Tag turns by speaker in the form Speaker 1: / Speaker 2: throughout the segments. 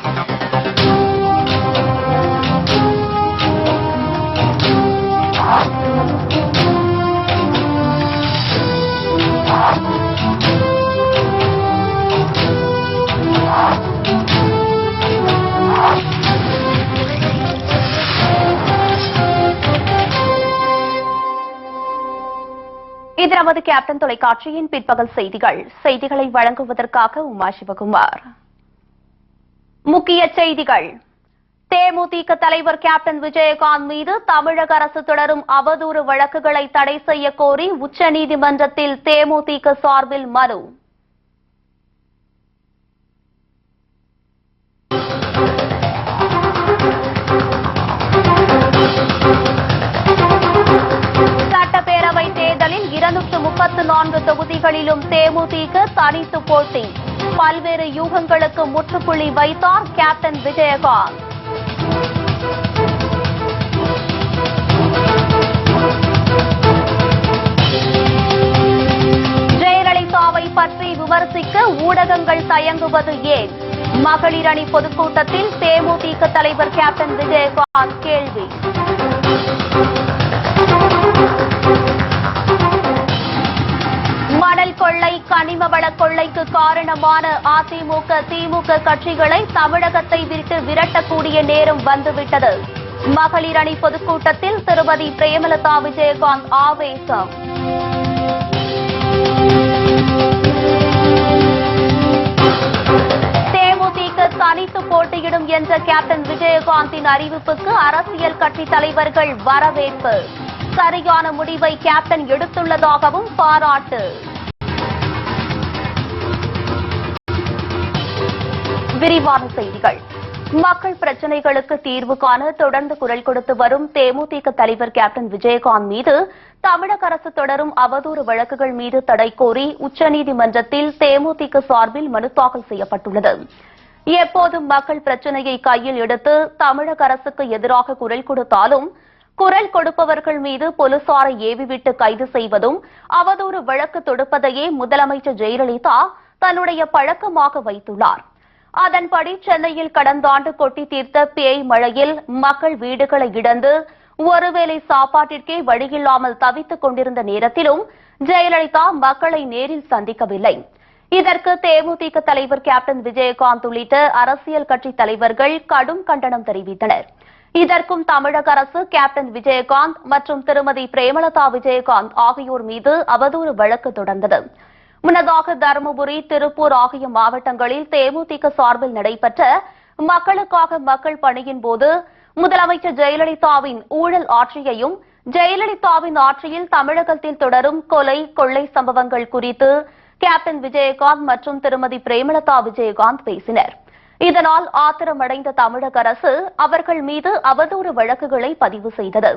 Speaker 1: இது நமது கேப்டன் தொலைக்காட்சியின் பிற்பகல் செய்திகளை வழங்குவதற்காக உமா சிவகுமார். முக்கிய செய்திகள். தேமுதிக தலைவர் கேப்டன் விஜயகாந்த் மீது தமிழக அரசு தொடரும் அவதூறு வழக்குகளை தடை செய்ய கோரி உச்சநீதிமன்றத்தில் தேமுதிக சார்பில் மனு. சட்டப்பேரவை தேர்தலில் 234 தொகுதிகளிலும் தேமுதிக தனித்து போட்டி. பல்வேறு யூகங்களுக்கு முற்றுப்புள்ளி வைத்தார் கேப்டன் விஜயகாந்த். ஜெயலலிதாவை பற்றி விமர்சிக்க ஊடகங்கள் தயங்குவது ஏன்? மகளிர் அணி பொதுக்கூட்டத்தில் தேமுதிக தலைவர் கேப்டன் விஜயகாந்த் கேள்வி. மணல் கொள்ளை, கனிம வள கொள்ளைக்கு காரணமான அதிமுக, திமுக கட்சிகளை தமிழகத்தை விட்டு விரட்டக்கூடிய நேரம் வந்துவிட்டது. மகளிர் அணி பொதுக்கூட்டத்தில் திருமதி பிரேமலதா விஜயகாந்த் ஆவேசம். தேமுதிக தனித்து போட்டியிடும் என்ற கேப்டன் விஜயகாந்தின் அறிவிப்புக்கு அரசியல் கட்சி தலைவர்கள் வரவேற்பு. சரியான முடிவை கேப்டன் எடுத்துள்ளதாகவும் பாராட்டு. விரிவான செய்திகள். மக்கள் பிரச்சினைகளுக்கு தீர்வு காண தொடர்ந்து குரல் கொடுத்து வரும் தேமுதிக தலைவர் கேப்டன் விஜயகாந்த் மீது தமிழக அரசு தொடரும் அவதூறு வழக்குகள் மீது தடை கோரி உச்சநீதிமன்றத்தில் தேமுதிக சார்பில் மனு தாக்கல் செய்யப்பட்டுள்ளது. எப்போதும் மக்கள் பிரச்சினையை கையில் எடுத்து தமிழக அரசுக்கு எதிராக குரல் கொடுத்தாலும் குரல் கொடுப்பவர்கள் மீது போலீசாரை ஏவிவிட்டு கைது செய்வதும் அவதூறு வழக்கு தொடுப்பதையே முதலமைச்சர் ஜெயலலிதா தன்னுடைய பழக்கமாக வைத்துள்ளார். அதன்படி சென்னையில் கடந்த ஆண்டு கொட்டி தீர்த்த பேய் மழையில் மக்கள் வீடுகளை இழந்து ஒருவேளை சாப்பாட்டிற்கே வழியில்லாமல் தவித்துக் கொண்டிருந்த நேரத்திலும் ஜெயலலிதா மக்களை நேரில் சந்திக்கவில்லை. இதற்கு தேமுதிக தலைவர் கேப்டன் விஜயகாந்த் உள்ளிட்ட அரசியல் கட்சி தலைவர்கள் கடும் கண்டனம் தெரிவித்தனர். இதற்கும் தமிழக அரசு கேப்டன் விஜயகாந்த் மற்றும் திருமதி பிரேமலதா விஜயகாந்த் ஆகியோர் மீது அவதூறு வழக்கு தொடர்ந்தது. முன்னதாக தருமபுரி, திருப்பூர் ஆகிய மாவட்டங்களில் தேமுதிக சார்பில் நடைபெற்ற மக்களுக்காக மக்கள் பணியின் போது முதலமைச்சர் ஜெயலலிதாவின் ஊழல் ஆட்சியையும் ஜெயலலிதாவின் ஆட்சியில் தமிழகத்தில் தொடரும் கொலை, கொள்ளை சம்பவங்கள் குறித்து கேப்டன் விஜயகாந்த் மற்றும் திருமதி பிரேமலதா விஜயகாந்த் பேசினர். இதனால் ஆத்திரமடைந்த தமிழக அரசு அவர்கள் மீது அவதூறு வழக்குகளை பதிவு செய்தது.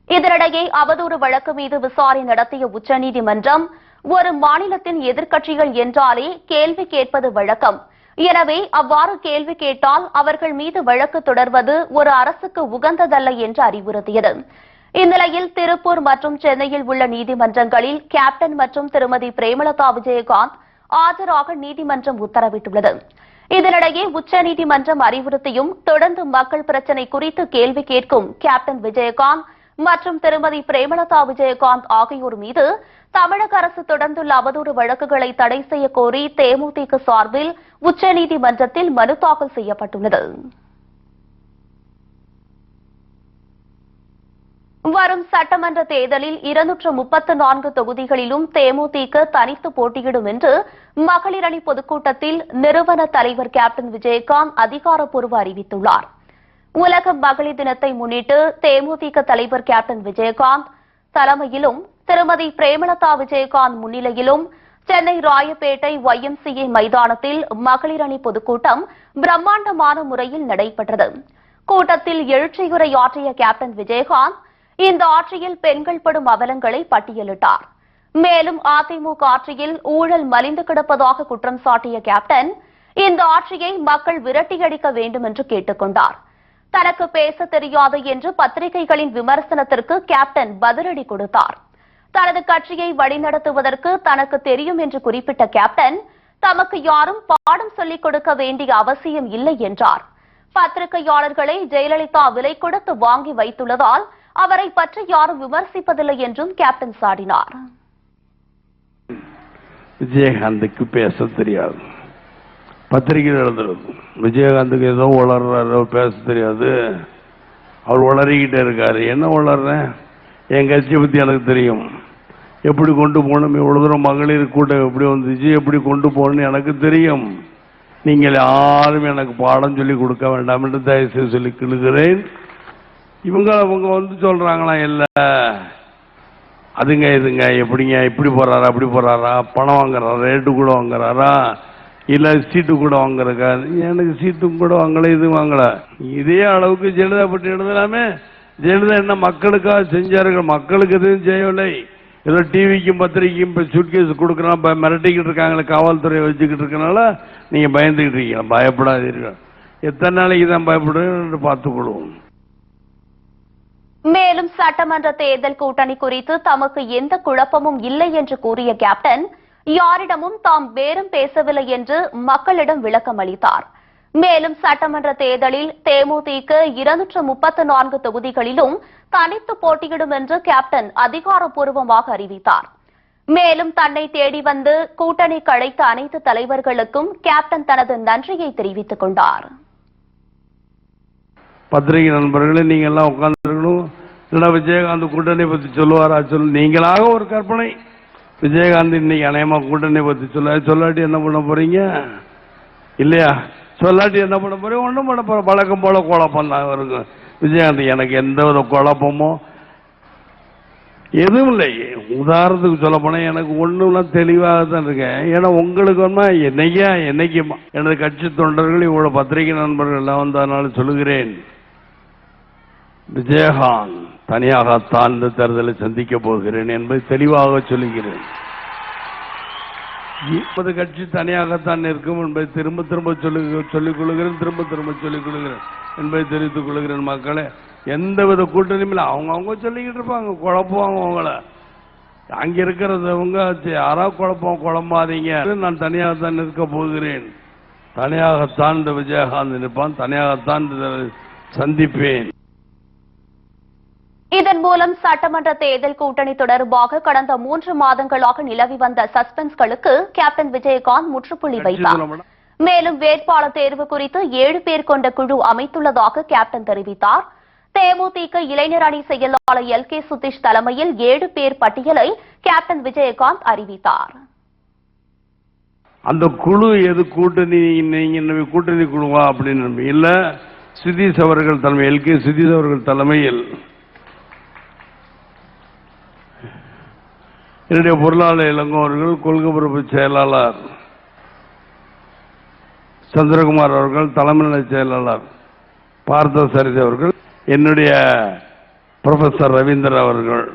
Speaker 1: இதனிடையே அவதூறு வழக்கு மீது விசாரணை நடத்திய உச்சநீதிமன்றம் ஒரு மாநிலத்தின் எதிர்க்கட்சிகள் என்றாலே கேள்வி கேட்பது வழக்கம். எனவே அவ்வாறு கேள்வி கேட்டால் அவர்கள் மீது வழக்கு தொடர்வது ஒரு அரசுக்கு உகந்ததல்ல என்று அறிவுறுத்தியது. இந்நிலையில் திருப்பூர் மற்றும் சென்னையில் உள்ள நீதிமன்றங்களில் கேப்டன் மற்றும் திருமதி பிரேமலதா விஜயகாந்த் ஆஜராக நீதிமன்றம் உத்தரவிட்டுள்ளது. இதனிடையே உச்சநீதிமன்றம் அறிவுறுத்தியும் தொடர்ந்து மக்கள் பிரச்சினை குறித்து கேள்வி கேட்கும் கேப்டன் விஜயகாந்த் மற்றும் திருமதி பிரேமலதா விஜயகாந்த் ஆகியோர் மீது தமிழக அரசு தொடர்ந்துள்ள அவதூறு வழக்குகளை தடை செய்ய கோரி தேமுதிக சார்பில் உச்சநீதிமன்றத்தில் மனு தாக்கல் செய்யப்பட்டுள்ளது. வரும் சட்டமன்ற தேர்தலில் 234 தொகுதிகளிலும் தேமுதிக தனித்து போட்டியிடும் என்று மகளிர் அணி பொதுக்கூட்டத்தில் நிறுவன தலைவர் கேப்டன் விஜயகாந்த் அதிகாரப்பூர்வ அறிவித்துள்ளார். உலக மகளிர் தினத்தை முன்னிட்டு தேமுதிக தலைவர் கேப்டன் விஜயகாந்த் தலைமையிலும் திருமதி பிரேமலதா விஜயகாந்த் முன்னிலையிலும் சென்னை ராயப்பேட்டை YMCA மைதானத்தில் மகளிர் அணி பொதுக்கூட்டம் பிரம்மாண்டமான முறையில் நடைபெற்றது. கூட்டத்தில் எழுச்சியுரையாற்றிய கேப்டன் விஜயகாந்த் இந்த ஆட்சியில் பெண்கள் படும் அவலங்களை பட்டியலிட்டார். மேலும் அதிமுக ஆட்சியில் ஊழல் மலிந்து கிடப்பதாக குற்றம் சாட்டிய கேப்டன் இந்த ஆட்சியை மக்கள் விரட்டியடிக்க வேண்டும் என்று கேட்டுக் கொண்டார். தனக்கு பேச தெரியாது என்று பத்திரிகைகளின் விமர்சனத்திற்கு கேப்டன் பதிலடி கொடுத்தார். தனது கட்சியை வழிநடத்துவதற்கு தனக்கு தெரியும் என்று குறிப்பிட்ட கேப்டன் தமக்கு யாரும் பாடம் சொல்லிக் கொடுக்க வேண்டிய அவசியம் இல்லை என்றார். பத்திரிகையாளர்களை ஜெயலலிதா விலை கொடுத்து வாங்கி வைத்துள்ளதால் அவரை பற்றி யாரும் விமர்சிப்பதில்லை என்றும் கேப்டன் சாடினார்.
Speaker 2: விஜயகாந்துக்கு பேச தெரியாது, பத்திரிகை எழுதுறது. விஜயகாந்துக்கு ஏதோ வளர்றாரோ, பேச தெரியாது, அவர் வளரிக்கிட்டே இருக்காரு. என்ன வளர்றேன்? என் கட்சியை பற்றி எனக்கு தெரியும், எப்படி கொண்டு போகணும், இவ்வளோ தூரம் மகளிர் கூட்டம் எப்படி வந்துச்சு, எப்படி கொண்டு போகணும்னு எனக்கு தெரியும். நீங்கள் யாரும் எனக்கு பாடம் சொல்லி கொடுக்க வேண்டாம் என்று தயவுசெய்து சொல்லி கிழுகிறேன். அவங்க வந்து சொல்றாங்களா, இல்லை அதுங்க இதுங்க எப்படிங்க இப்படி போறாரா அப்படி போறாரா, பணம் வாங்குறாரா, ரேட்டு கூட வாங்குறாரா, இல்ல சீட்டு கூட வாங்குறக்கா? எனக்கு சீட்டும் கூட வாங்கல, இது வாங்கல. இதே அளவுக்கு ஜெயலலிதா பற்றி எழுதலாமே. ஜெயலலிதா என்ன மக்களுக்காக செஞ்சார்கள்? மக்களுக்கு எதுவும் செய்யவில்லை. ஏதோ டிவிக்கும் பத்திரிகைக்கும் இப்போ சூட்கேஸ் கொடுக்குறோம், மிரட்டிக்கிட்டு இருக்காங்களே, காவல்துறையை வச்சுக்கிட்டு இருக்கனால நீங்க பயந்துக்கிட்டு இருக்கீங்க. பயப்படாதீர்கள். எத்தனை நாளைக்கு தான் பயப்படுறேன் பார்த்துக்கொள்வோம்.
Speaker 1: மேலும் சட்டமன்ற தேர்தல் கூட்டணி குறித்து தமக்கு எந்த குழப்பமும் இல்லை என்று கூறிய கேப்டன், யாரிடமும் தாம் பேரம் பேசவில்லை என்று மக்களிடம் விளக்கம் அளித்தார். மேலும் சட்டமன்ற தேர்தலில் தேமுதிக 234 தொகுதிகளிலும் தனித்து போட்டியிடும் என்று கேப்டன் அதிகாரப்பூர்வமாக அறிவித்தார். மேலும் தன்னை தேடி வந்து கூட்டணி கழைத்த அனைத்து தலைவர்களுக்கும் கேப்டன் தனது நன்றியை தெரிவித்துக் கொண்டார்.
Speaker 2: பத்திரிகை நண்பர்களே, நீங்க எல்லாம் உட்கார்ந்துருக்கணும். இல்லைன்னா விஜயகாந்த் கூட்டணி பத்தி சொல்லுவாரா? நீங்களாக ஒரு கற்பனை. விஜயகாந்த் இன்னைக்கு அநேகமா கூட்டணி பத்தி சொல்லாட்டி என்ன பண்ண போறீங்க? இல்லையா? சொல்லாட்டி என்ன பண்ண போறீங்க? ஒன்றும் பண்ண போற, வழக்கம் போல குழப்பம் தான் வருங்க. விஜயகாந்த் எனக்கு எந்த வித குழப்பமோ எதுவும் இல்லை. உதாரணத்துக்கு சொல்ல போனா எனக்கு ஒண்ணுலாம் தெளிவாக தான் இருக்கேன். ஏன்னா உங்களுக்கு ஒன்னா என்னைக்குமா எனது கட்சி தொண்டர்கள் இவ்வளவு பத்திரிகை நண்பர்கள் எல்லாம் வந்ததனால சொல்லுகிறேன், விஜயகாந்த் தனியாகத்தான் இந்த தேர்தலை சந்திக்க போகிறேன் என்பதை தெளிவாக சொல்லுகிறேன். இப்போது கட்சி தனியாகத்தான் இருக்கும் என்பதை திரும்ப திரும்ப சொல்லிக் கொள்கிறேன், திரும்ப திரும்ப சொல்லிக் கொள்கிறேன் என்பதை தெரிவித்துக் கொள்கிறேன். மக்களே, எந்தவித கூட்டணியும் இல்லை. அவங்க சொல்லிக்கிட்டு இருப்பாங்க, குழப்புவாங்க அவங்கள. அங்க இருக்கிறவங்க யாராவது குழம்பாதீங்க, நான் தனியாகத்தான் நிற்க போகிறேன், தனியாகத்தான் இந்த விஜயகாந்த் நிற்பான், தனியாகத்தான் சந்திப்பேன்.
Speaker 1: இதன் மூலம் சட்டமன்ற தேர்தல் கூட்டணி தொடர்பாக கடந்த 3 மாதங்களாக நிலவி வந்த சஸ்பென்ஸ்களுக்கு கேப்டன் விஜயகாந்த் முற்றுப்புள்ளி வைத்தார். மேலும் வேட்பாளர் தேர்வு குறித்து 7 பேர் கொண்ட குழு அமைத்துள்ளதாக கேப்டன் தெரிவித்தார். தேமுதிக இளைஞர் அணி செயலாளர் LK சுதீஷ் தலைமையில் 7 பேர் பட்டியலை கேப்டன் விஜயகாந்த் அறிவித்தார்.
Speaker 2: அந்த குழு எது கூட்டணி, நீங்க கூட்டணி குழுவா அப்படின்னு இல்ல, சுதீஷ் அவர்கள் தலைமை, LK சுதீஷ் அவர்கள் தலைமையில் என்னுடைய பொருளாளர் இளங்கோ அவர்கள், கொள்கை பொறுப்பு செயலாளர் சந்திரகுமார் அவர்கள், தலைமை நிலை செயலாளர் பார்த்தசாரதி அவர்கள், என்னுடைய புரொஃபசர் ரவீந்திரன் அவர்கள்,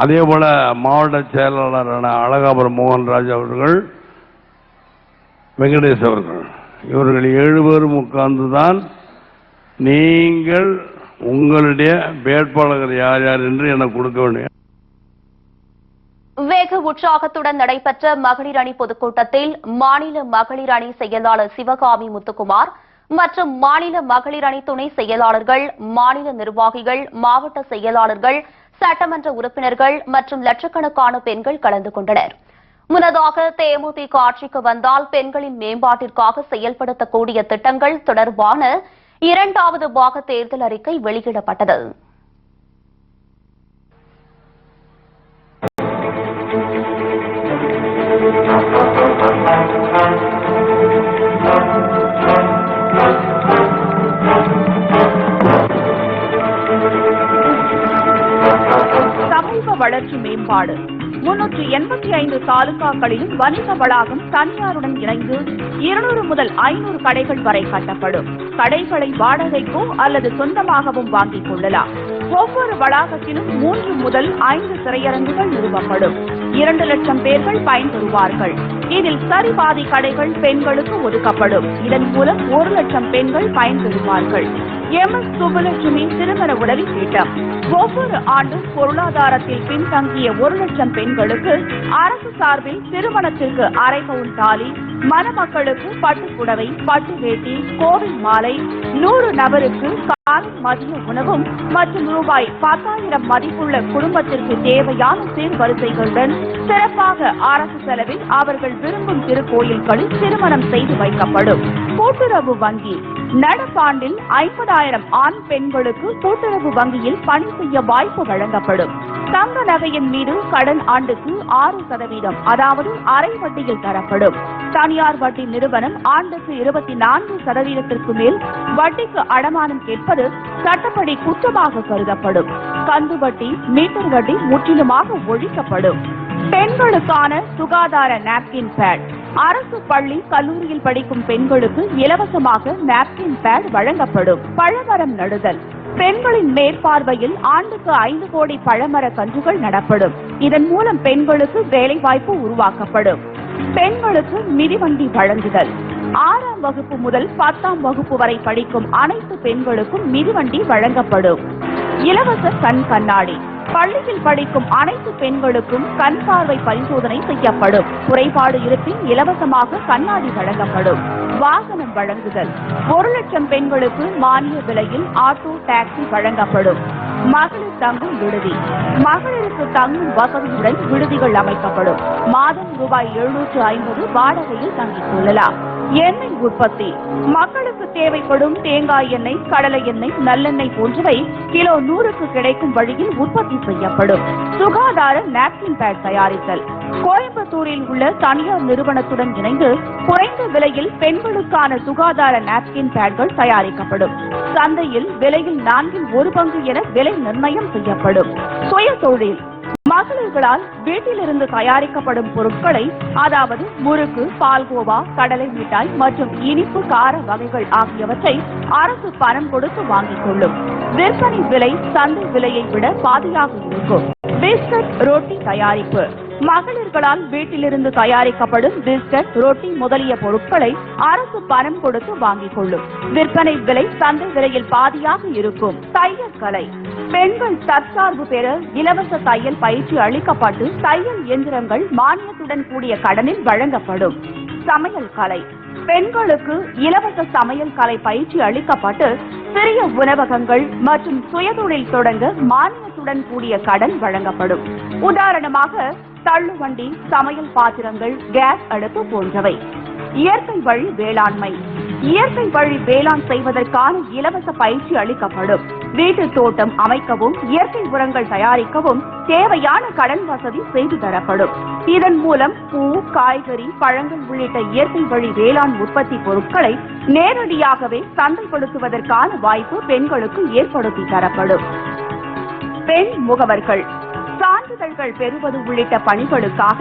Speaker 2: அதே போல மாவட்ட செயலாளரான அழகாபுரம் மோகன்ராஜ் அவர்கள், வெங்கடேஷ் அவர்கள், இவர்கள் 7 பேரும் உட்கார்ந்துதான் நீங்கள் உங்களுடைய வேட்பாளர்கள் யார் யார் என்று எனக்கு கொடுக்க வேண்டும்.
Speaker 1: வெகு உற்சாகத்துடன் நடைபெற்ற மகளிர் அணி பொதுக்கூட்டத்தில் மாநில மகளிர் அணி செயலாளர் சிவகாமி முத்துக்குமார் மற்றும் மாநில மகளிர் அணி துணை செயலாளர்கள், மாநில நிர்வாகிகள், மாவட்ட செயலாளர்கள், சட்டமன்ற உறுப்பினர்கள் மற்றும் லட்சக்கணக்கான பெண்கள் கலந்து கொண்டனர். முன்னதாக தேமுதிக ஆட்சிக்கு வந்தால் பெண்களின் மேம்பாட்டிற்காக செயல்படுத்தக்கூடிய திட்டங்கள் தொடர்பான 2வது பாக தேர்தல் அறிக்கை வெளியிடப்பட்டது.
Speaker 3: சமூக வளர்ச்சி மேம்பாடு 385 தாலுகாக்களிலும் வணிக வளாகம் தனியாருடன் இணைந்து 200 முதல் 500 கடைகள் வரை கட்டப்படும். கடைகளை வாடகைக்கோ அல்லது சொந்தமாகவும் வாங்கிக் கொள்ளலாம். ஒவ்வொரு வளாகத்திலும் 3 முதல் 5 திரையரங்குகள் நிறுவப்படும். 2 லட்சம் பேர்கள் பயன்பெறுவார்கள். இதில் சரிபாதி கடைகள் பெண்களுக்கு ஒதுக்கப்படும். இதன் மூலம் 1 லட்சம் பெண்கள் பயன்பெறுவார்கள். MS சுப்புலட்சுமி திருமண உதவி திட்டம். ஒவ்வொரு ஆண்டும் பொருளாதாரத்தில் பின்தங்கிய 1 லட்சம் பெண்களுக்கு அரசு சார்பில் திருமணத்திற்கு அரை பவுன் தாலி, மணமக்களுக்கு பட்டுப்புடவை, பட்டு வேட்டி, கோவில் மாலை, 100 நபருக்கு காலை மதிய உணவும் மற்றும் ரூபாய் 10,000 மதிப்புள்ள குடும்பத்திற்கு தேவையான சீர்வரிசைகளுடன் சிறப்பாக அரசு செலவில் அவர்கள் விரும்பும் திருக்கோயில்களில் திருமணம் செய்து வைக்கப்படும். கூட்டுறவு வங்கி. நடப்பாண்டில் 50,000 ஆண் பெண்களுக்கு கூட்டுறவு வங்கியில் பணி செய்ய வாய்ப்பு வழங்கப்படும். தங்க நகையின் மீது கடன் ஆண்டுக்கு 6%, அதாவது அரை வட்டியில் தரப்படும். தனியார் வட்டி நிறுவனம் ஆண்டுக்கு 24% மேல் வட்டிக்கு அடமானம் கேட்பது சட்டப்படி குற்றமாக கருதப்படும். கந்து வட்டி, மீட்டர் வட்டி முற்றிலுமாக ஒழிக்கப்படும். பெண்களுக்கான சுகாதார நாப்கின் பேட். அரசு பள்ளி, கல்லூரியில் படிக்கும் பெண்களுக்கு இலவசமாக நாப்கின் பேட் வழங்கப்படும். பழமரம் நடுதல். பெண்களின் மேற்பார்வையில் ஆண்டுக்கு 5 கோடி பழமர கன்றுகள் நடப்படும். இதன் மூலம் பெண்களுக்கு வேலைவாய்ப்பு உருவாக்கப்படும். பெண்களுக்கு மிதிவண்டி வழங்குதல். 6ஆம் வகுப்பு முதல் 10ஆம் வகுப்பு வரை படிக்கும் அனைத்து பெண்களுக்கும் மிதிவண்டி வழங்கப்படும். இலவச கண் கண்ணாடி. பள்ளியில் படிக்கும் அனைத்து பெண்களுக்கும் கண் பார்வை பரிசோதனை செய்யப்படும். குறைபாடு இருப்பின் இலவசமாக கண்ணாடி வழங்கப்படும். வாகனம் வழங்குதல். 1 லட்சம் பெண்களுக்கு மானிய விலையில் ஆட்டோ, டாக்ஸி வழங்கப்படும். மகளிர் தங்கும் விடுதி. மகளிருக்கு தங்கும் வசதியுடன் விடுதிகள் அமைக்கப்படும். மாதம் ரூபாய் 750 வாடகையில் தங்கிக் கொள்ளலாம். எண்ணெய் உற்பத்தி. மக்களுக்கு தேவைப்படும் தேங்காய் எண்ணெய், கடலை எண்ணெய், நல்லெண்ணெய் போன்றவை கிலோ 100க்கு கிடைக்கும் வழியில் உற்பத்தி செய்யப்படும். சுகாதார நாப்கின் பேட் தயாரித்தல். கோயம்புத்தூரில் உள்ள தனியார் நிறுவனத்துடன் இணைந்து குறைந்த விலையில் பெண்களுக்கான சுகாதார நாப்கின் பேட்கள் தயாரிக்கப்படும். சந்தையில் விலையில் 4/1 பங்கு என விலை நிர்ணயம் செய்யப்படும். சுய தொழில். மகளிர்களால் வீட்டிலிருந்து தயாரிக்கப்படும் பொருட்களை, அதாவது முறுக்கு, பால்கோவா, கடலை மிட்டாய் மற்றும் இனிப்பு கார வகைகள் ஆகியவற்றை அரசு பணம் கொடுத்து வாங்கிக் கொள்ளும். விற்பனை விலை சந்தை விலையை விட பாதியாக இருக்கும். பிஸ்கட், ரொட்டி தயாரிப்பு. மகளிர்களால் வீட்டிலிருந்து தயாரிக்கப்படும் பிஸ்கட், ரொட்டி முதலிய பொருட்களை அரசு பணம் கொடுத்து வாங்கிக் கொள்ளும். விற்பனை விலை சந்தை விலையில் பாதியாக இருக்கும். தையல் கலை. பெண்கள் தற்சார்பு பெற இலவச தையல் பயிற்சி அளிக்கப்பட்டு தையல் இயந்திரங்கள் மானியத்துடன் கூடிய கடனில் வழங்கப்படும். சமையல் கலை. பெண்களுக்கு இலவச சமையல் கலை பயிற்சி அளிக்கப்பட்டு சிறிய உணவகங்கள் மற்றும் சுயதொழில் தொடங்க மானியத்துடன் கூடிய கடன் வழங்கப்படும். உதாரணமாக தள்ளுவண்டி, சமையல் பாத்திரங்கள், கேஸ் அடுப்பு போன்றவை. இயற்கை வழி வேளாண்மை. இயற்கை வழி வேளாண் செய்வதற்கான இலவச பயிற்சி அளிக்கப்படும். வீட்டு தோட்டம் அமைக்கவும், இயற்கை உரங்கள் தயாரிக்கவும் தேவையான கடன் வசதி செய்து தரப்படும். இதன் மூலம் பூ, காய்கறி, பழங்கள் உள்ளிட்ட இயற்கை வழி வேளாண் உற்பத்தி பொருட்களை நேரடியாகவே சந்தைப்படுத்துவதற்கான வாய்ப்பு பெண்களுக்கு ஏற்படுத்தி தரப்படும். பெண் முகவர்கள். சான்றிதழ்கள் பெறுவது உள்ளிட்ட பணிகளுக்காக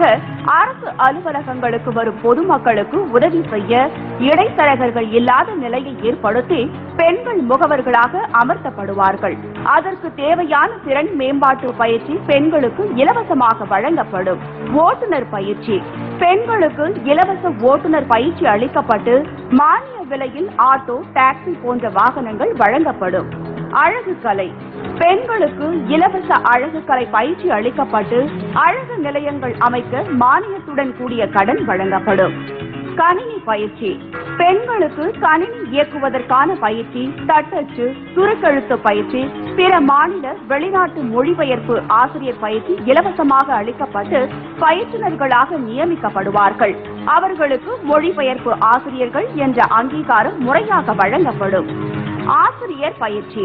Speaker 3: அரசு அலுவலகங்களுக்கு வரும் பொதுமக்களுக்கு உதவி செய்ய இடைத்தரகர்கள் இல்லாத நிலையை ஏற்படுத்தி பெண்கள் முகவர்களாக அமர்த்தப்படுவார்கள். அதற்கு தேவையான திறன் மேம்பாட்டு பயிற்சி பெண்களுக்கு இலவசமாக வழங்கப்படும். ஓட்டுநர் பயிற்சி. பெண்களுக்கு இலவச ஓட்டுநர் பயிற்சி அளிக்கப்பட்டு மானிய விலையில் ஆட்டோ, டாக்ஸி போன்ற வாகனங்கள் வழங்கப்படும். அழகு கலை. பெண்களுக்கு இலவச அழகு கலை பயிற்சி அளிக்கப்பட்டு அழகு நிலையங்கள் அமைக்க மானியத்துடன் கூடிய கடன் வழங்கப்படும். கணினி பயிற்சி. பெண்களுக்கு கணினி இயக்குவதற்கான பயிற்சி, தட்டச்சு, சுருக்கெழுத்து பயிற்சி, பிற மாநில வெளிநாட்டு மொழிபெயர்ப்பு ஆசிரியர் பயிற்சி இலவசமாக அளிக்கப்பட்டு பயிற்றுநர்களாக நியமிக்கப்படுவார்கள். அவர்களுக்கு மொழிபெயர்ப்பு ஆசிரியர்கள் என்ற அங்கீகாரம் முறையாக வழங்கப்படும். ஆசிரியர் பயிற்சி.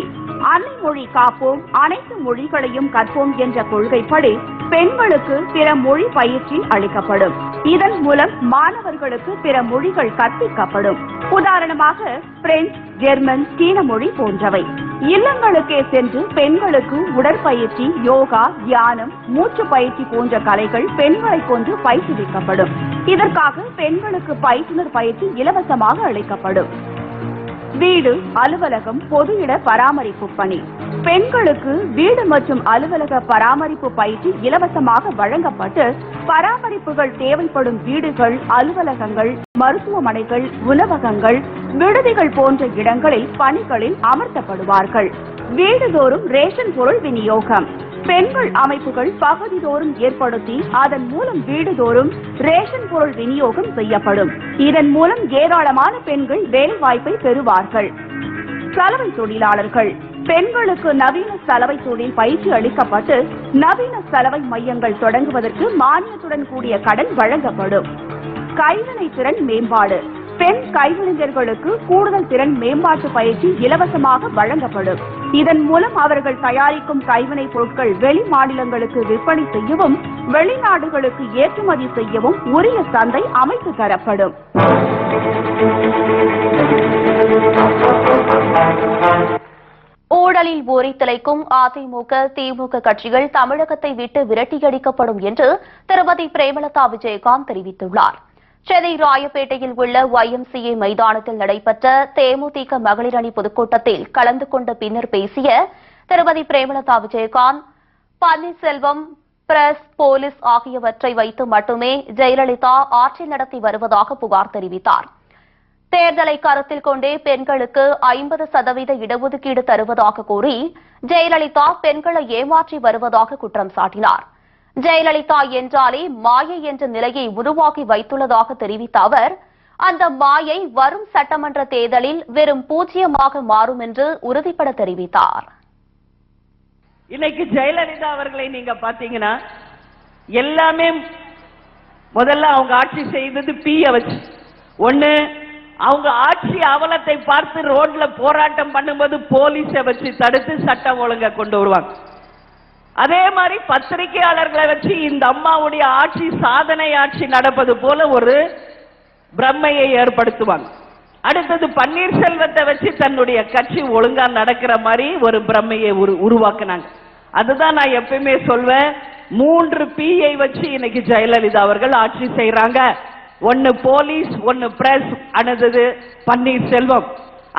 Speaker 3: அன்னை மொழி காப்போம், அனைத்து மொழிகளையும் கற்போம் என்ற கொள்கைப்படி பெண்களுக்கு பிற மொழி பயிற்சி அளிக்கப்படும். இதன் மூலம் மாணவர்களுக்கு பிற மொழிகள் கற்பிக்கப்படும். உதாரணமாக பிரெஞ்சு, ஜெர்மன், சீன மொழி போன்றவை. இல்லங்களுக்கே சென்று பெண்களுக்கு உடற்பயிற்சி, யோகா, தியானம், மூச்சு பயிற்சி போன்ற கலைகள் பெண்களை கொண்டு பயிற்றுவிக்கப்படும். இதற்காக பெண்களுக்கு பயிற்றுனர் பயிற்சி இலவசமாக அளிக்கப்படும். வீடு, அலுவலகம், பொது இட பராமரிப்பு பணி. பெண்களுக்கு வீடு மற்றும் அலுவலக பராமரிப்பு பயிற்சி இலவசமாக வழங்கப்பட்டு பராமரிப்புகள் தேவைப்படும் வீடுகள், அலுவலகங்கள், மருத்துவமனைகள், உணவகங்கள், விடுதிகள் போன்ற இடங்களில் பணிகளில் அமர்த்தப்படுவார்கள். வீடுதோறும் ரேஷன் பொருள் விநியோகம். பெண்கள் அமைப்புகள் பகுதிதோறும் ஏற்படுத்தி அதன் மூலம் வீடுதோறும் ரேஷன் பொருள் விநியோகம் செய்யப்படும். இதன் மூலம் ஏராளமான பெண்கள் வேலைவாய்ப்பை பெறுவார்கள். சலவை தொழிலாளர்கள். பெண்களுக்கு நவீன சலவை தொழில் பயிற்சி அளிக்கப்பட்டு நவீன சலவை மையங்கள் தொடங்குவதற்கு மானியத்துடன் கூடிய கடன் வழங்கப்படும். கைவினை திறன் மேம்பாடு. பெண் கைவினைஞர்களுக்கு கூடுதல் திறன் மேம்பாட்டு பயிற்சி இலவசமாக வழங்கப்படும். இதன் மூலம் அவர்கள் தயாரிக்கும் கைவினை பொருட்கள் வெளி மாநிலங்களுக்கு விற்பனை செய்யவும் வெளிநாடுகளுக்கு ஏற்றுமதி செய்யவும் உரிய சந்தை அமைத்து தரப்படும்.
Speaker 1: ஊழலில் ஊறி திளைக்கும் அதிமுக, திமுக கட்சிகள் தமிழகத்தை விட்டு விரட்டியடிக்கப்படும் என்று திருமதி பிரேமலதா விஜயகாந்த் தெரிவித்துள்ளார். சென்னை ராயப்பேட்டையில் உள்ள YMCA மைதானத்தில் நடைபெற்ற தேமுதிக மகளிர் அணி பொதுக்கூட்டத்தில் கலந்து கொண்ட பின்னர் பேசிய திருமதி பிரேமலதா விஜயகாந்த், பன்னீர்செல்வம், பிரஸ், போலீஸ் ஆகியவற்றை வைத்து மட்டுமே ஜெயலலிதா ஆட்சி நடத்தி வருவதாக புகார் தெரிவித்தார். தேர்தலை கருத்தில் கொண்டே பெண்களுக்கு 50% இடஒதுக்கீடு தருவதாக கூறி ஜெயலலிதா பெண்களை ஏமாற்றி வருவதாக குற்றம் சாட்டினார். ஜெயலலிதா என்றாலே மாயை என்ற நிலையை உருவாக்கி வைத்துள்ளதாக தெரிவித்த அவர், அந்த மாயை வரும் சட்டமன்ற தேர்தலில் வெறும் 0 மாறும் என்று உறுதிபட தெரிவித்தார்.
Speaker 4: இன்னைக்கு ஜெயலலிதா அவர்களை நீங்க பாத்தீங்கன்னா எல்லாமே முதல்ல அவங்க ஆட்சி செய்தது பீய வச்சு. ஒண்ணு, அவங்க ஆட்சி அவலத்தை பார்த்து ரோட்ல போராட்டம் பண்ணும்போது போலீஸை வச்சு தடுத்து சட்டம் ஒழுங்கை கொண்டு வருவாங்க. அதே மாதிரி பத்திரிகையாளர்களை வச்சு இந்த அம்மாவுடைய ஆட்சி சாதனை ஆட்சி நடப்பது போல ஒரு பிரம்மையை ஏற்படுத்துவாங்க. அடுத்தது பன்னீர்செல்வத்தை வச்சு தன்னுடைய கட்சி ஒழுங்கா நடக்கிற மாதிரி ஒரு பிரம்மையை உருவாக்குனாங்க. அதுதான் நான் எப்பயுமே சொல்வேன், 3 Pயை வச்சு இன்னைக்கு ஜெயலலிதா அவர்கள் ஆட்சி செய்யறாங்க. ஒன்னு போலீஸ், ஒன்னு பிரஸ், அடுத்தது பன்னீர்செல்வம்.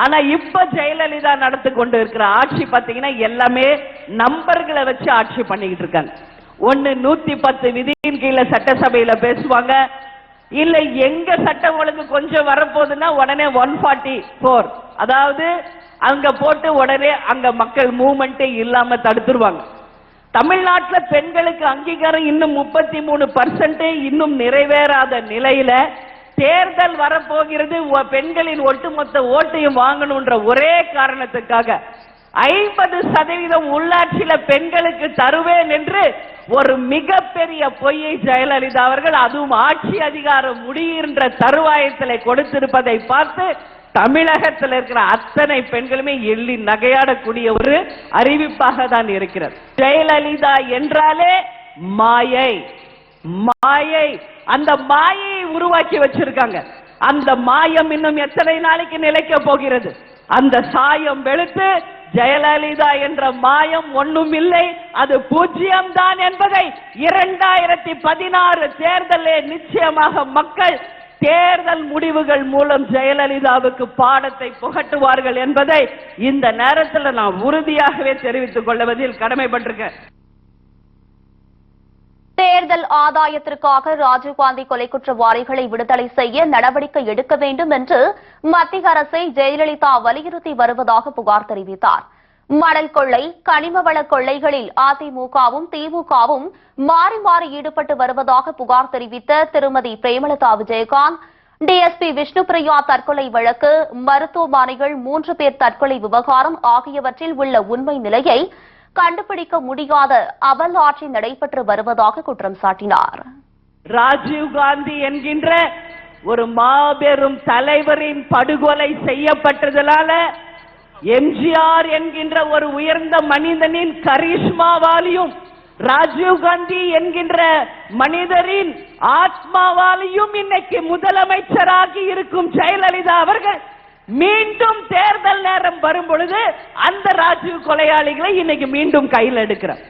Speaker 4: ஆனா இப்ப ஜெயலலிதா நடத்தி கொண்டு இருக்கிற ஆட்சி பாத்தீங்கன்னா எல்லாமே நம்பர்களை வச்சு ஆட்சி பண்ணிக்கிட்டு இருக்காங்க. ஒன்னு 110 விதியின் கீழே சட்டசபையில பேசுவாங்க, இல்ல எங்க சட்டம் ஒழுங்கு கொஞ்சம் வரப்போகுதுன்னா உடனே 144, அதாவது அங்க போட்டு உடனே அங்க மக்கள் மூவ்மெண்டே இல்லாம தடுத்துருவாங்க. தமிழ்நாட்டில் பெண்களுக்கு அங்கீகாரம் இன்னும் 33% இன்னும் நிறைவேறாத நிலையில தேர்தல் வரப்போகிறது, பெண்களின் ஒட்டுமொத்த ஓட்டையும் வாங்கணும்ன்ற ஒரே காரணத்துக்காக 50% உள்ளாட்சியில பெண்களுக்கு தருவேன் என்று ஒரு மிகப்பெரிய பொய்யை ஜெயலலிதா அவர்கள், அதுவும் ஆட்சி அதிகாரம் முடிகின்ற தருவாயத்தில் கொடுத்திருப்பதை பார்த்து தமிழகத்தில் இருக்கிற அத்தனை பெண்களுமே எள்ளி நகையாடக்கூடிய ஒரு அறிவிப்பாக தான் இருக்கிறது. ஜெயலலிதா என்றாலே மாயை, மாயை, அந்த மாயை உருவாக்கி வச்சிருக்காங்க. அந்த மாயம் இன்னும் எத்தனை நாளைக்கு நிலைக்க போகிறது? அந்த சாயம் வெளுத்து ஜெயலலிதா என்ற மாயம் ஒன்றும் இல்லை, அது 0 தான் என்பதை 2016 தேர்தலில் நிச்சயமாக மக்கள் தேர்தல் முடிவுகள் மூலம் ஜெயலலிதாவுக்கு பாடத்தை புகட்டுவார்கள் என்பதை இந்த நேரத்தில் நான் உறுதியாகவே தெரிவித்துக் கொள்வதில் கடமைப்பட்டிருக்கேன்.
Speaker 1: தேர்தல் ஆதாயத்திற்காக ராஜீவ்காந்தி கொலை குற்றவாளிகளை விடுதலை செய்ய நடவடிக்கை எடுக்க வேண்டும் என்று மத்திய அரசை ஜெயலலிதா வலியுறுத்தி வருவதாக புகார் தெரிவித்தார். மணல் கொள்ளை, கனிம வள கொள்ளைகளில் அதிமுகவும் திமுகவும் மாறி மாறி ஈடுபட்டு வருவதாக புகார் தெரிவித்த திருமதி பிரேமலதா விஜயகாந்த், டிஎஸ்பி விஷ்ணுபிரியா தற்கொலை வழக்கு, மருத்துவமனைகள் 3 பேர் தற்கொலை விவகாரம் ஆகியவற்றில் உள்ள உண்மை நிலையை கண்டுபிடிக்க முடியாத அவல் ஆட்சி நடைபெற்று வருவதாக குற்றம் சாட்டினார்.
Speaker 4: ராஜீவ்காந்தி என்கின்ற ஒரு மாபெரும் தலைவரின் படுகொலை செய்யப்பட்டதனால எம்ஜிஆர் என்கின்ற ஒரு உயர்ந்த மனிதனின் கரிஷ்மாவாலியும் ராஜீவ்காந்தி என்கின்ற மனிதரின் ஆத்மாவாலியும் இன்னைக்கு முதலமைச்சராகி இருக்கும் ஜெயலலிதா அவர்கள் மீண்டும் தேர்தல் நேரம் வரும் பொழுது அந்த ராஜீவ் கொலையாளிகளை இன்னைக்கு மீண்டும் கையில் எடுக்கிறார்.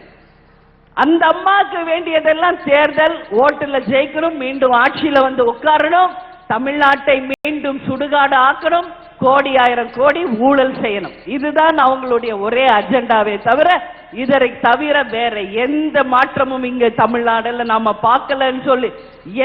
Speaker 4: அந்த அம்மாவுக்கு வேண்டியதெல்லாம் தேர்தல் ஓட்டுல ஜெயிக்கணும், மீண்டும் ஆட்சியில வந்து உட்காரணும், தமிழ்நாட்டை மீண்டும் மீண்டும் சுடுகாடு ஆக்கணும், கோடி ஆயிரம் கோடி ஊழல் செய்யணும். இதுதான் அவங்களுடைய ஒரே அஜெண்டாவே தவிர இதரை தவிர வேற எந்த மாற்றமும் இங்க தமிழ்நாடுல நாம பார்க்கலன்னு சொல்லி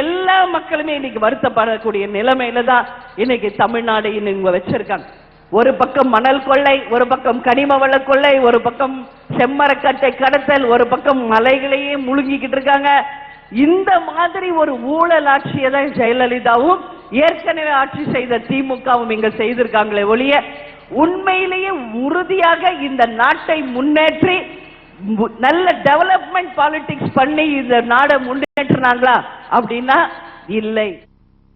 Speaker 4: எல்லா மக்களுமே இன்னைக்கு வருத்தப்படக்கூடிய நிலைமையில தான் இன்னைக்கு தமிழ்நாடு இங்க வச்சிருக்காங்க. ஒரு பக்கம் மணல் கொள்ளை, ஒரு பக்கம் கனிம வள கொள்ளை, ஒரு பக்கம் செம்மரக்கட்டை கடத்தல், ஒரு பக்கம் மலைகளையே முழுங்கிக்கிட்டு இருக்காங்க. இந்த மாதிரி ஒரு ஊழல் ஆட்சியை தான் ஜெயலலிதாவும் ஏற்கனவே ஆட்சி செய்த திமுகவும் இங்க செய்திருக்காங்களே ஒழிய உண்மையிலேயே உறுதியாக இந்த நாட்டை முன்னேற்றி நல்ல டெவலப்மெண்ட் பாலிடிக்ஸ் பண்ணி இந்த நாடை முன்னேற்றினாங்களா அப்படின்னா இல்லை.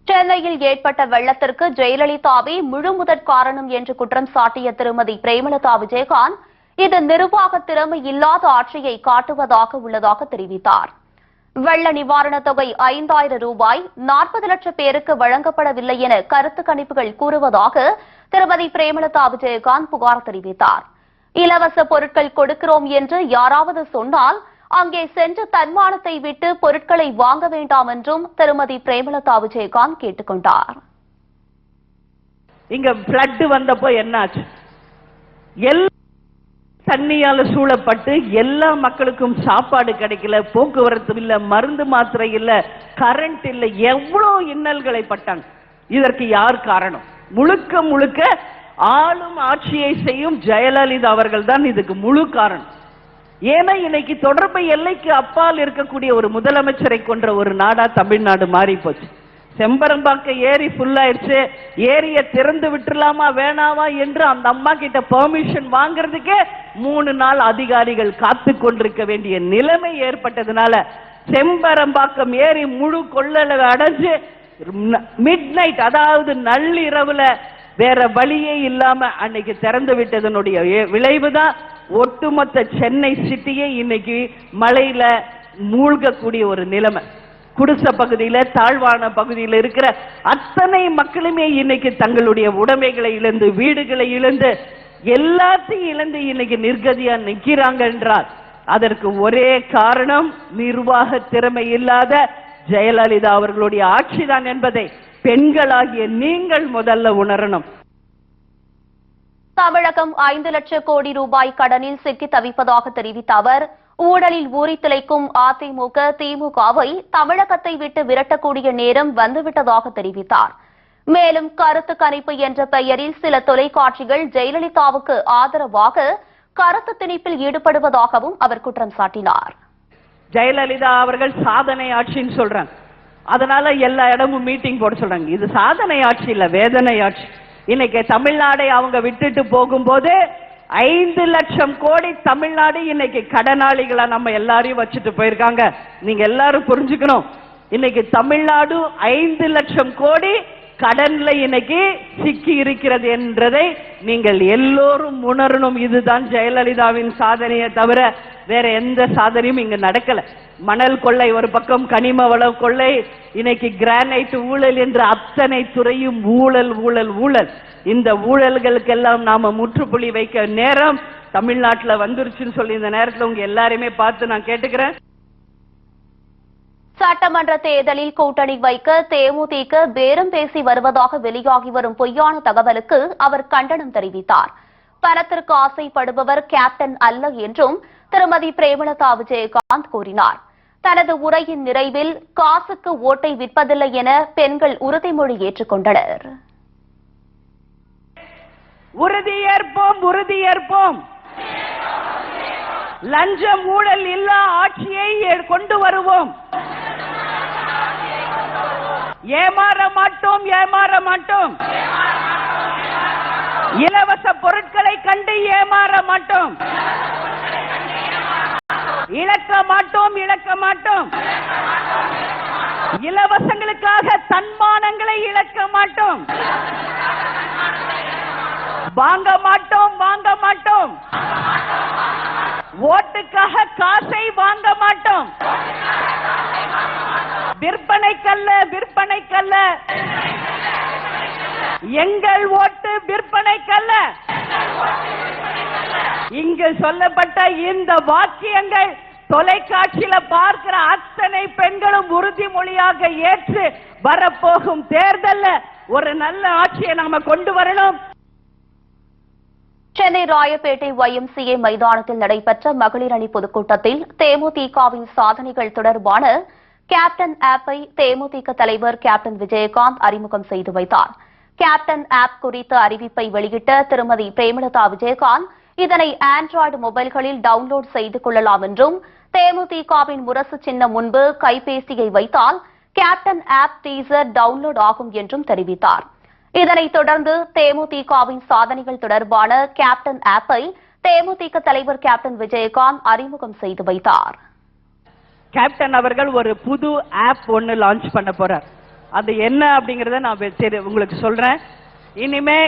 Speaker 1: சென்னையில் ஏற்பட்ட வெள்ளத்திற்கு ஜெயலலிதாவே முழு முதற் காரணம் என்று குற்றம் சாட்டிய திருமதி பிரேமலதா விஜயகாந்த் இது நிர்வாக திறமை இல்லாத ஆட்சியை காட்டுவதாக உள்ளதாக தெரிவித்தார். வெள்ள நிவாரண தொகை 5000 ரூபாய் 40 லட்சம் பேருக்கு வழங்கப்படவில்லை என கருத்து கணிப்புகள் கூறுவதாக திருமதி பிரேமலதா விஜயகாந்த் புகார் தெரிவித்தார். இலவச பொருட்கள் கொடுக்கிறோம் என்று யாராவது சொன்னால் அங்கே சென்று தன்மானத்தை விட்டு பொருட்களை வாங்க வேண்டாம் என்றும் திருமதி பிரேமலதா விஜயகாந்த் கேட்டுக் கொண்டார்.
Speaker 4: இங்க பிளட் வந்தப்போ என்னாச்சு? தண்ணியால சூழப்பட்டு எல்லா மக்களுக்கும் சாப்பாடு கிடைக்கல, போக்குவரத்து இல்ல, மருந்து மாத்திரை இல்ல, கரண்ட் இல்ல, எவ்வளவு இன்னல்களை பட்டாங்க. இதற்கு யார் காரணம்? முழுக்க முழுக்க ஆளும் ஆட்சியை செய்யும் ஜெயலலிதா அவர்கள் தான் இதுக்கு முழு காரணம். ஏன்னா இன்னைக்கு தொடர்பு எல்லைக்கு அப்பால் இருக்கக்கூடிய ஒரு முதலமைச்சரை கொன்ற ஒரு நாடா தமிழ்நாடு மாறி போச்சு. செம்பரம்பாக்க ஏரி ஃபுல் ஆயிடுச்சு, ஏரியை திறந்து விட்டுலாமா வேணாமா என்று அந்த அம்மா கிட்ட பெர்மிஷன் வாங்குறதுக்கே 3 நாள் அதிகாரிகள் காத்து கொண்டிருக்க வேண்டிய நிலைமை ஏற்பட்டதுனால செம்பரம்பாக்கம் ஏரி முழு கொள்ளளவு அடைஞ்சு மிட் நைட், அதாவது நள்ளிரவுல வேற வழியே இல்லாம அன்னைக்கு திறந்து விட்டதனுடைய விளைவுதான் ஒட்டுமொத்த சென்னை சிட்டியே இன்னைக்கு மழையில மூழ்கக்கூடிய ஒரு நிலைமை. குடிசை பகுதியில, தாழ்வான பகுதியில் இருக்கிற அத்தனை மக்களுமே இன்னைக்கு தங்களுடைய உடைமைகளை இழந்து, வீடுகளை இழந்து, எல்லாத்தையும் இழந்து இன்னைக்கு நிர்கதியா நிற்கிறாங்க என்றால் அதற்கு ஒரே காரணம் நிர்வாக திறமை இல்லாத ஜெயலலிதா அவர்களுடைய ஆட்சிதான் என்பதை பெண்களாகிய நீங்கள் முதல்ல உணரணும்.
Speaker 1: தமிழகம் 5 லட்சம் கோடி ரூபாய் கடனில் சிக்கி தவிப்பதாக தெரிவித்த அவர் ஊழலில் ஊறி திளைக்கும் அதிமுக, திமுகவை தமிழகத்தை விட்டு விரட்டக்கூடிய நேரம் வந்துவிட்டதாக தெரிவித்தார். மேலும் கருத்து கணிப்பு என்ற பெயரில் சில தொலைக்காட்சிகள் ஜெயலலிதாவுக்கு ஆதரவாக கருத்து திணிப்பில் ஈடுபடுவதாகவும் அவர் குற்றம் சாட்டினார்.
Speaker 4: ஜெயலலிதா அவர்கள் சாதனை ஆட்சின்னு சொல்றாங்க, அதனால எல்லா இடமும் மீட்டிங் போட சொல்றாங்க. இது சாதனை ஆட்சி இல்ல, வேதனை ஆட்சி. இன்னைக்கு தமிழ்நாடை அவங்க விட்டுட்டு போகும்போது 5 லட்சம் கோடி தமிழ்நாடு இன்னைக்கு கடனாளிகளா நம்ம எல்லாரையும் வச்சுட்டு போயிருக்காங்க. நீங்க எல்லாரும் புரிஞ்சுக்கணும், இன்னைக்கு தமிழ்நாடு 5 லட்சம் கோடி கடன்ல இன்னைக்கு சிக்கி இருக்கிறது என்றதை நீங்கள் எல்லோரும் உணரணும். இதுதான் ஜெயலலிதாவின் சாதனையை தவிர வேற எந்த சாதனையும் இங்க நடக்கல. மணல் கொள்ளை ஒரு பக்கம், கனிம வள கொள்ளை, இன்னைக்கு கிரானைட் ஊழல் என்ற அத்தனை துறையும் ஊழல் ஊழல் ஊழல். இந்த ஊழல்களுக்கெல்லாம் நாம முற்றுப்புள்ளி வைக்க நேரம் தமிழ்நாட்டில் வந்துருச்சுன்னு சொல்லி இந்த நேரத்தில் உங்க எல்லாரையுமே பார்த்து நான் கேட்டுக்கிறேன்.
Speaker 1: சட்டமன்ற தேர்தலில் கூட்டணி வைக்க தேமுதிக பேரம் பேசி வருவதாக வெளியாகி வரும் பொய்யான தகவலுக்கு அவர் கண்டனம் தெரிவித்தார். பணத்திற்கு ஆசைப்படுபவர் கேப்டன் அல்ல என்றும் திருமதி பிரேமலதா விஜயகாந்த் கூறினார். தனது உரையின் நிறைவில் காசுக்கு ஓட்டை விற்பதில்லை என பெண்கள் உறுதிமொழி ஏற்றுக்கொண்டனர்.
Speaker 4: உறுதியேற்போம், உறுதியேற்போம். லஞ்சம் ஊழல் இல்லா ஆட்சியை கொண்டு வருவோம். ஏமாற மாட்டோம், ஏமாற மாட்டோம். இலவச பொருட்களை கண்டு ஏமாற மாட்டோம். இழக்க மாட்டோம், இழக்க மாட்டோம். இலவசங்களுக்காக தன்மானங்களை இழக்க மாட்டோம். வாங்க மாட்டோம், வாங்க மாட்டோம். ஓட்டுக்காக காசை வாங்க மாட்டோம். விற்பனைக்கல்ல, விற்பனைக்கல்ல. எங்கள் ஓட்டு விற்பனைக்கல்ல. இங்கு சொல்லப்பட்ட இந்த வாக்கியங்கள் தொலைக்காட்சியில பார்க்கிற அத்தனை பெண்களும் உறுதிமொழியாக ஏற்று வரப்போகும் தேர்தல்ல ஒரு நல்ல ஆட்சியை நாம கொண்டு வரணும்.
Speaker 1: சென்னை ராயப்பேட்டை YMCA மைதானத்தில் நடைபெற்ற மகளிர் அணி பொதுக்கூட்டத்தில் தேமுதிகவின் சாதனைகள் தொடர்பான கேப்டன் ஆப்பை தேமுதிக தலைவர் கேப்டன் விஜயகாந்த் அறிமுகம் செய்து வைத்தார். கேப்டன் ஆப் குறித்த அறிவிப்பை வெளியிட்ட திருமதி பிரேமலதா விஜயகாந்த் இதனை ஆண்ட்ராய்டு மொபைல்களில் டவுன்லோட் செய்து கொள்ளலாம் என்றும் தேமுதிகவின் முரசு சின்னம் முன்பு கைபேசியை வைத்தால் கேப்டன் ஆப் டீசர் டவுன்லோட் ஆகும் என்றும் தெரிவித்தார். இதனைத் தொடர்ந்து தேமுதிகவின் சாதனைகள் தொடர்பான கேப்டன் ஆப்பை தேமுதிக தலைவர் கேப்டன் விஜயகாந்த் அறிமுகம் செய்து வைத்தார்.
Speaker 4: கேப்டன் அவர்கள் ஒரு புது ஆப் ஒன்னு லான்ச் பண்ண போறார். அது என்ன அப்படிங்கறத நான் உங்களுக்கு சொல்றேன். இனிமே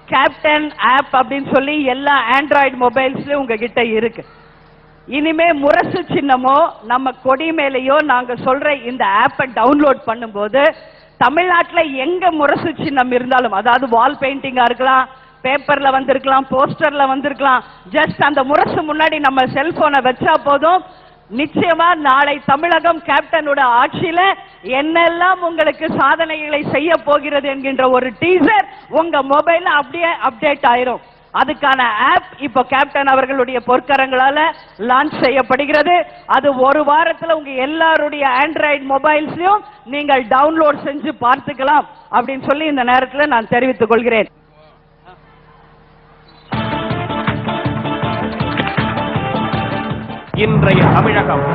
Speaker 4: கேப்டன் ஆப் அப்படின்னு சொல்லி எல்லா ஆண்ட்ராய்டு மொபைல்ஸ்லயும் உங்ககிட்ட இருக்கு. இனிமே முரசு சின்னமோ நம்ம கொடி மேலேயோ நாங்க சொல்ற இந்த ஆப்பை டவுன்லோட் பண்ணும்போது தமிழ்நாட்டில் எங்க முரசு சின்னம் இருந்தாலும், அதாவது வால் பெயிண்டிங்கா இருக்கலாம், பேப்பர்ல வந்திருக்கலாம், போஸ்டர்ல வந்திருக்கலாம், ஜஸ்ட் அந்த முரசு முன்னாடி நம்ம செல்போனை வச்சா போதும், நிச்சயமா நாளை தமிழகம் கேப்டனோட ஆட்சியில என்னெல்லாம் உங்களுக்கு சாதனைகளை செய்ய போகிறது என்கின்ற ஒரு டீசர் உங்க மொபைல்ல அப்படியே அப்டேட் ஆயிரும். அதுக்கான ஆப் இப்போ கேப்டன் அவர்களுடைய பொற்கரங்களால லான்ச் செய்யப்படுகிறது. அது ஒரு வாரத்தில் உங்க எல்லாருடைய ஆண்ட்ராய்டு மொபைல்ஸ்லயும் நீங்கள் டவுன்லோட் செஞ்சு பார்த்துக்கலாம் அப்படின்னு சொல்லி இந்த நேரத்தில் நான் தெரிவித்துக் கொள்கிறேன்.
Speaker 5: இன்றைய தமிழகம்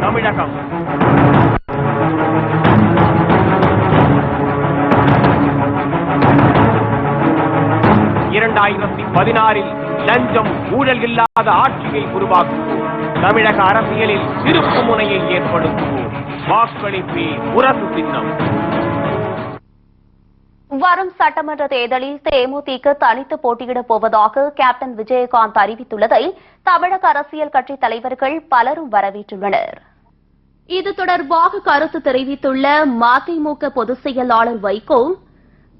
Speaker 5: தமிழகம் 2016 லஞ்சம் ஊழல் இல்லாத ஆட்சியை உருவாக்குவோம். தமிழக அரசியலில் திருப்பு முனையை ஏற்படுத்துவோம். வாக்களிப்பே முரசு சின்னம்.
Speaker 1: வரும் சட்டமன்ற தேர்தலில் தேமுதிக தனித்து போட்டியிடப் போவதாக கேப்டன் விஜயகாந்த் அறிவித்துள்ளதை தமிழக அரசியல் கட்சித் தலைவர்கள் பலரும் வரவேற்றுள்ளனர். இது தொடர்பாக கருத்து தெரிவித்துள்ள மதிமுக பொதுச் செயலாளர் வைகோ,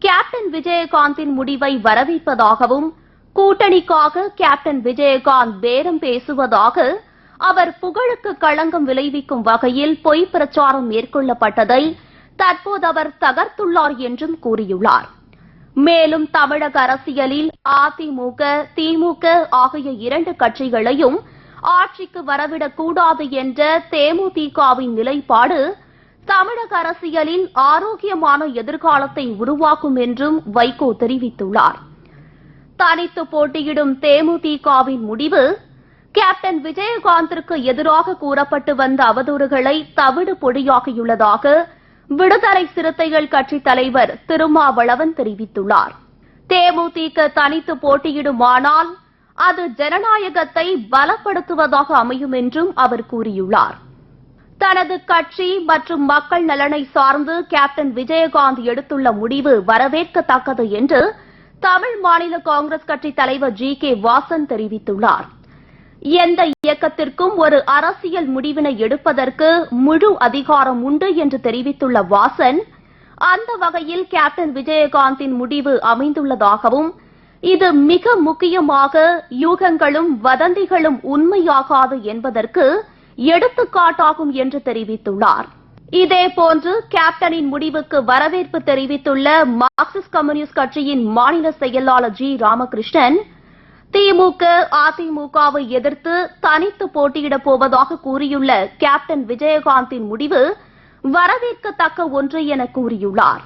Speaker 1: கேப்டன் விஜயகாந்தின் முடிவை வரவேற்பதாகவும், கூட்டணிக்காக கேப்டன் விஜயகாந்த் பேரம் பேசுவதாக அவர் புகழுக்கு களங்கம் விளைவிக்கும் வகையில் பொய் பிரச்சாரம் மேற்கொள்ளப்பட்டதை தற்போது அவர் தகர்த்துள்ளார் என்றும் கூறியுள்ளார். மேலும் தமிழக அரசியலில் அதிமுக, திமுக ஆகிய இரண்டு கட்சிகளையும் ஆட்சிக்கு வரவிடக்கூடாது என்ற தேமுதிகவின் நிலைப்பாடு தமிழக அரசியலில் ஆரோக்கியமான எதிர்காலத்தை உருவாக்கும் என்றும் வைகோ தெரிவித்துள்ளார். தனித்து போட்டியிடும் தேமுதிகவின் முடிவு கேப்டன் விஜயகாந்திற்கு எதிராக கூறப்பட்டு வந்த அவதூறுகளை தவிடு பொடியாக்கியுள்ளதாக விடுதலை சிறுத்தைகள் கட்சித் தலைவர் திருமாவளவன் தெரிவித்துள்ளார். தேமுதிக தனித்து போட்டியிடுமானால் அது ஜனநாயகத்தை பலப்படுத்துவதாக அமையும் என்றும் அவர் கூறியுள்ளார். தனது கட்சி மற்றும் மக்கள் நலனை சார்ந்து கேப்டன் விஜயகாந்த் எடுத்துள்ள முடிவு வரவேற்கத்தக்கது என்று தமிழ் மாநில காங்கிரஸ் கட்சித் தலைவர் GK வாசன் தெரிவித்துள்ளார். எந்த இயக்கத்திற்கும் ஒரு அரசியல் முடிவினை எடுப்பதற்கு முழு அதிகாரம் உண்டு என்று தெரிவித்துள்ள வாசன், அந்த வகையில் கேப்டன் விஜயகாந்தின் முடிவு அமைந்துள்ளதாகவும், இது மிக முக்கியமாக யூகங்களும் வதந்திகளும் உண்மையாகாது என்பதற்கு எடுத்துக்காட்டாகும் என்று தெரிவித்துள்ளார். இதேபோன்று கேப்டனின் முடிவுக்கு வரவேற்பு தெரிவித்துள்ள மார்க்சிஸ்ட் கம்யூனிஸ்ட் கட்சியின் மாநில செயலாளர் G. ராமகிருஷ்ணன், திமுக, அதிமுகவை எதிர்த்து தனித்து போட்டியிடப் போவதாக கூறியுள்ள கேப்டன் விஜயகாந்தின் முடிவு வரவேற்கத்தக்க ஒன்று என கூறியுள்ளார்.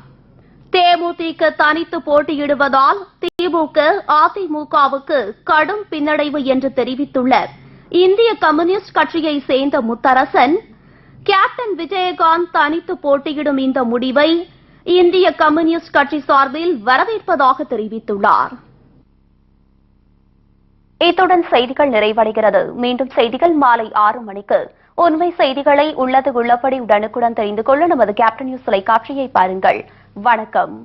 Speaker 1: தேமுதிக தனித்து போட்டியிடுவதால் திமுக, அதிமுகவுக்கு கடும் பின்னடைவு என்று தெரிவித்துள்ள இந்திய கம்யூனிஸ்ட் கட்சியை சேர்ந்த முத்தரசன், கேப்டன் விஜயகாந்த் தனித்து போட்டியிடும் இந்த முடிவை இந்திய கம்யூனிஸ்ட் கட்சி சார்பில் வரவேற்பதாக தெரிவித்துள்ளார். இத்துடன் செய்திகள் நிறைவடைகிறது. மீண்டும் செய்திகள் மாலை 6 மணிக்கு. உண்மை செய்திகளை உள்ளது உள்ளபடி உடனுக்குடன் தெரிந்து கொள்ள நமது கேப்டன் நியூஸ் தொலைக்காட்சியை பாருங்கள். வணக்கம்.